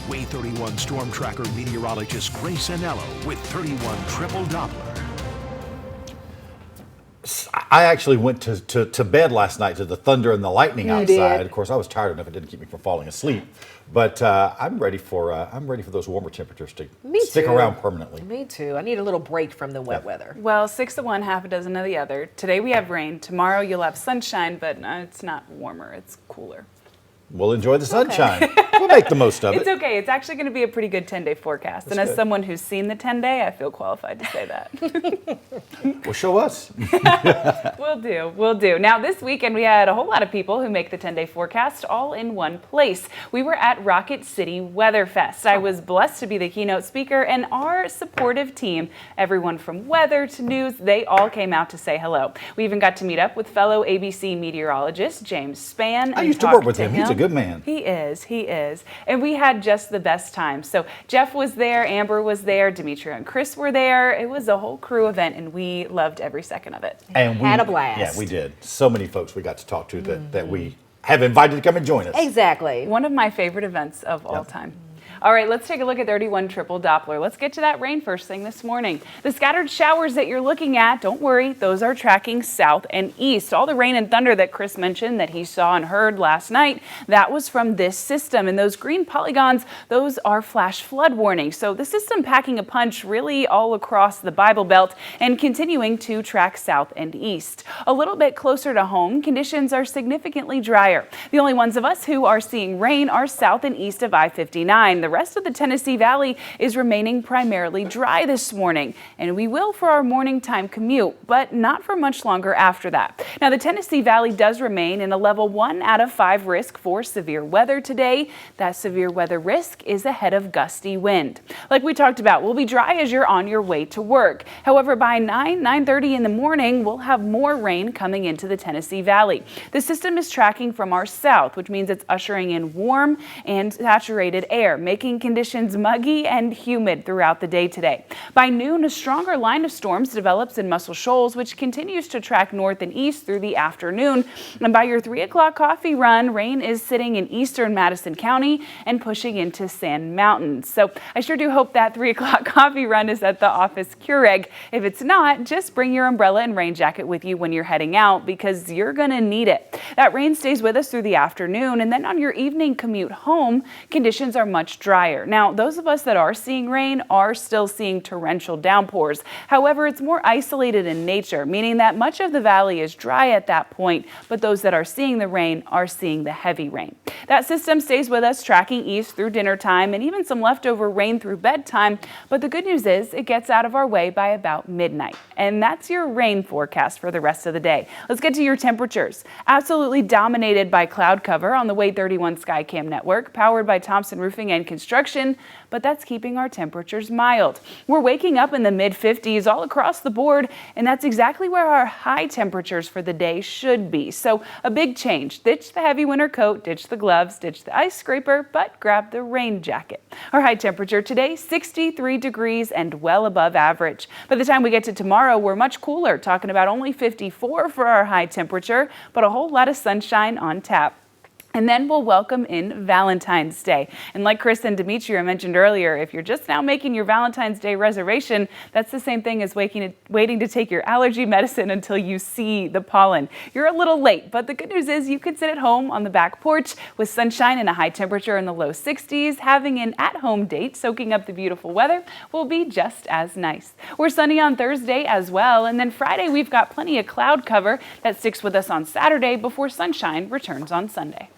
Way 31 Storm Tracker meteorologist Grace Anello with 31 Triple Doppler. I actually went to bed last night to the thunder and the lightning outside. Did. Of course, I was tired enough; it didn't keep me from falling asleep. But I'm ready for those warmer temperatures to stick around permanently. Me too. I need a little break from the wet weather. Well, 6 of one, half a dozen of the other. Today we have rain. Tomorrow you'll have sunshine, but it's not warmer. It's cooler. We'll enjoy the sunshine. We'll make the most of it. It's okay. It's actually going to be a pretty good 10-day forecast. That's and as good. someone who's seen the 10-day, I feel qualified to say that. Well, show us. We'll do. Now, this weekend, we had a whole lot of people who make the 10-day forecast all in one place. We were at Rocket City Weatherfest. I was blessed to be the keynote speaker, and our supportive team, everyone from weather to news, they all came out to say hello. We even got to meet up with fellow ABC meteorologist James Spann. I used to work with him. He's a good man. He is. And we had just the best time. So Jeff was there, Amber was there, Demetria and Chris were there. It was a whole crew event, and we loved every second of it. And we had a blast. Yeah, we did. So many folks we got to talk to that we have invited to come and join us. Exactly. One of my favorite events of all time. All right, let's take a look at 31 Triple Doppler. Let's get to that rain first thing this morning. The scattered showers that you're looking at, don't worry, those are tracking south and east. All the rain and thunder that Chris mentioned that he saw and heard last night, that was from this system. And those green polygons, those are flash flood warnings. So the system packing a punch really all across the Bible Belt and continuing to track south and east. A little bit closer to home, conditions are significantly drier. The only ones of us who are seeing rain are south and east of I-59. The rest of the Tennessee Valley is remaining primarily dry this morning, and we will for our morning time commute, but not for much longer after that. Now, the Tennessee Valley does remain in a level 1 out of 5 risk for severe weather today. That severe weather risk is ahead of gusty wind. Like we talked about, we'll be dry as you're on your way to work. However, by 9:30 in the morning, we'll have more rain coming into the Tennessee Valley. The system is tracking from our south, which means it's ushering in warm and saturated air, making conditions muggy and humid throughout the day today. By noon, a stronger line of storms develops in Muscle Shoals, which continues to track north and east through the afternoon. And by your 3 o'clock coffee run, rain is sitting in eastern Madison County and pushing into Sand Mountain. So I sure do hope that 3 o'clock coffee run is at the office Keurig. If it's not, just bring your umbrella and rain jacket with you when you're heading out, because you're going to need it. That rain stays with us through the afternoon, and then on your evening commute home, conditions are much drier. Now, those of us that are seeing rain are still seeing torrential downpours. However, it's more isolated in nature, meaning that much of the valley is dry at that point, but those that are seeing the rain are seeing the heavy rain. That system stays with us, tracking east through dinner time and even some leftover rain through bedtime. But the good news is it gets out of our way by about midnight. And that's your rain forecast for the rest of the day. Let's get to your temperatures. Absolutely dominated by cloud cover on the Way 31 Skycam network, powered by Thompson Roofing and Construction, but that's keeping our temperatures mild. We're waking up in the mid-50s all across the board, and that's exactly where our high temperatures for the day should be. So a big change. Ditch the heavy winter coat, ditch the gloves, ditch the ice scraper, but grab the rain jacket. Our high temperature today, 63 degrees and well above average. By the time we get to tomorrow, we're much cooler, talking about only 54 for our high temperature, but a whole lot of sunshine on tap. And then we'll welcome in Valentine's Day. And like Chris and Demetria mentioned earlier, if you're just now making your Valentine's Day reservation, that's the same thing as waiting to take your allergy medicine until you see the pollen. You're a little late, but the good news is you can sit at home on the back porch with sunshine and a high temperature in the low 60s. Having an at-home date soaking up the beautiful weather will be just as nice. We're sunny on Thursday as well, and then Friday we've got plenty of cloud cover that sticks with us on Saturday before sunshine returns on Sunday.